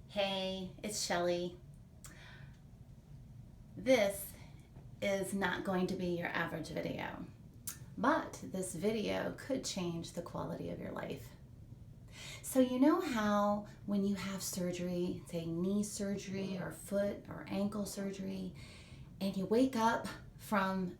Hey, it's Chele. This is not going to be your average video, but this video could change the quality of your life. So you know how when you have surgery, say knee surgery or foot or ankle surgery, and you wake up from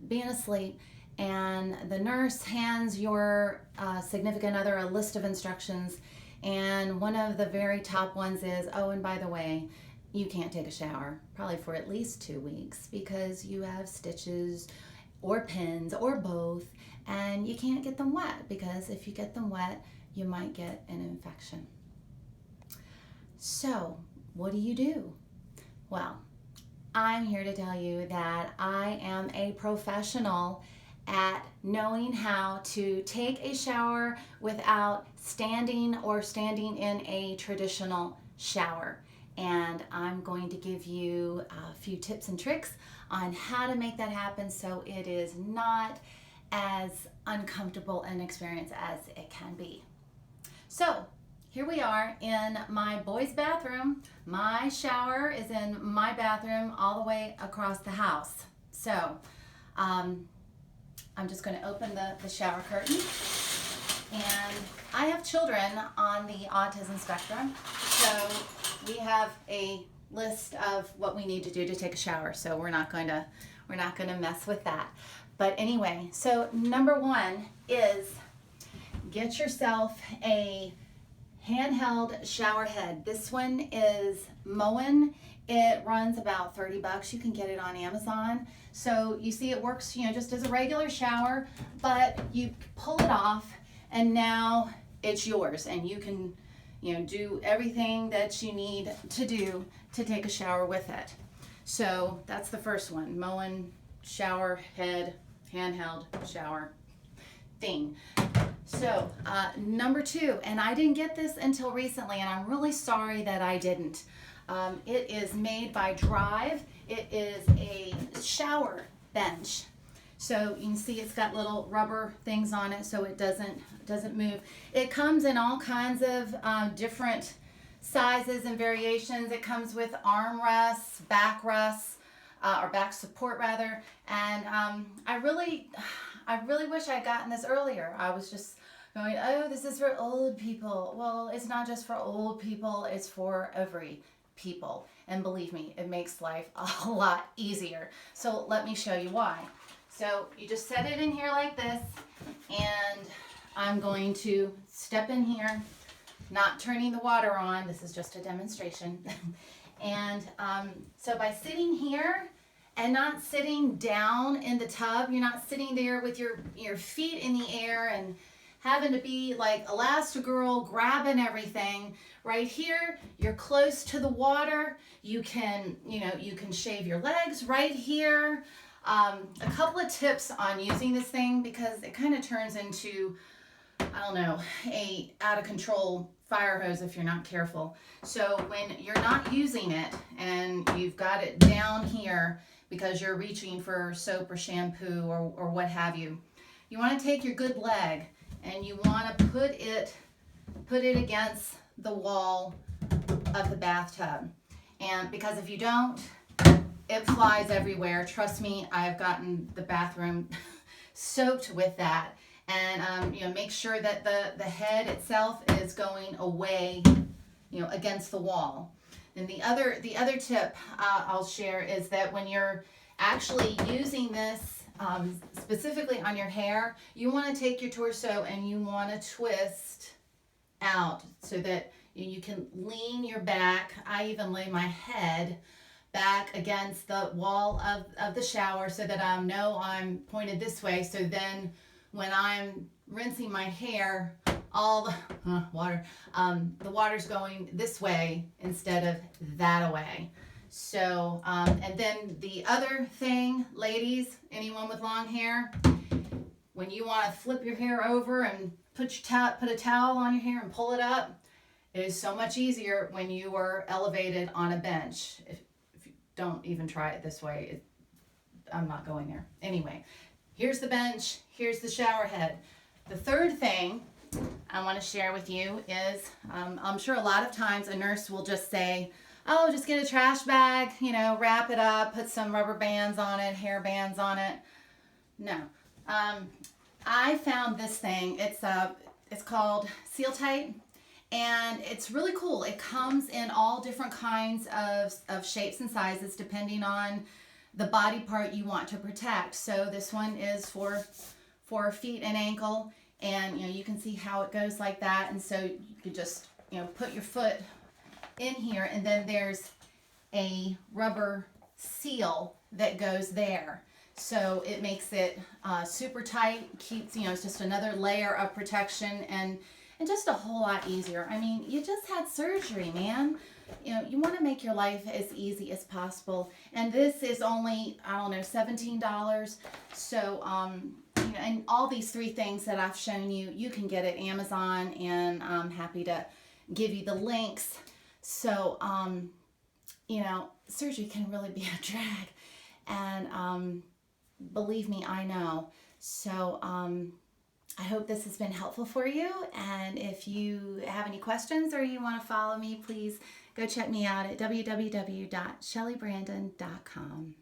being asleep and the nurse hands your significant other a list of instructions, and one of the very top ones is, oh, and by the way, you can't take a shower probably for at least 2 weeks because you have stitches or pins or both, and you can't get them wet because if you get them wet, you might get an infection. So, what do? Well, I'm here to tell you that I am a professional at knowing how to take a shower without standing in a traditional shower. And I'm going to give you a few tips and tricks on how to make that happen so it is not as uncomfortable an experience as it can be. So, here we are in my boys' bathroom. My shower is in my bathroom all the way across the house. So, I'm just going to open the shower curtain. And I have children on the autism spectrum, so we have a list of what we need to do to take a shower. So we're not going to mess with that. But anyway, so number one is get yourself a handheld shower head. This one is Moen. It runs about $30. You can get it on Amazon. So you see it works, just as a regular shower, but you pull it off and now it's yours, and you can, do everything that you need to do to take a shower with it. So that's the first one, Moen shower head, handheld shower thing. So number two, and I didn't get this until recently, and I'm really sorry that I didn't. It is made by Drive. It is a shower bench. So you can see it's got little rubber things on it so it doesn't move. It comes in all kinds of different sizes and variations. It comes with arm rests, or back support rather. And I really wish I'd gotten this earlier. I was just going, oh, this is for old people. Well, it's not just for old people, it's for every people. And believe me, it makes life a lot easier. So let me show you why. So you just set it in here like this, and I'm going to step in here, not turning the water on. This is just a demonstration. And so by sitting here and not sitting down in the tub, you're not sitting there with your feet in the air and having to be like Elastigirl grabbing everything. Right here, you're close to the water. You can shave your legs right here. A couple of tips on using this thing, because it kind of turns into, a out of control fire hose if you're not careful. So when you're not using it and you've got it down here because you're reaching for soap or shampoo or what have you, you want to take your good leg and you want to put it against the wall of the bathtub. And because if you don't, it flies everywhere. Trust me, I have gotten the bathroom soaked with that. And make sure that the head itself is going away, against the wall. And the other tip I'll share is that when you're actually using this specifically on your hair, you want to take your torso and you want to twist out so that you can lean your back. I even lay my head back against the wall of the shower so that I know I'm pointed this way. So then when I'm rinsing my hair, all the the water's going this way instead of that way. So, and then the other thing, ladies, anyone with long hair, when you want to flip your hair over and put a towel on your hair and pull it up, it is so much easier when you are elevated on a bench. If you don't even try it this way, I'm not going there. Anyway, here's the bench, here's the shower head. The third thing I want to share with you is I'm sure a lot of times a nurse will just say, oh, just get a trash bag, wrap it up, put some rubber bands on it, hair bands on it. No. I found this thing. It's called Seal Tight, and it's really cool. It comes in all different kinds of shapes and sizes depending on the body part you want to protect. So this one is for feet and ankle, and you can see how it goes like that. And so you could just put your foot in here, and then there's a rubber seal that goes there. So it makes it super tight, keeps, it's just another layer of protection and just a whole lot easier. I mean, you just had surgery, man. You want to make your life as easy as possible. And this is only, I don't know, $17. So, and all these 3 things that I've shown you, you can get at Amazon, and I'm happy to give you the links. So, surgery can really be a drag. And believe me, I know. So, I hope this has been helpful for you. And if you have any questions or you want to follow me, please go check me out at www.chelebrandon.com.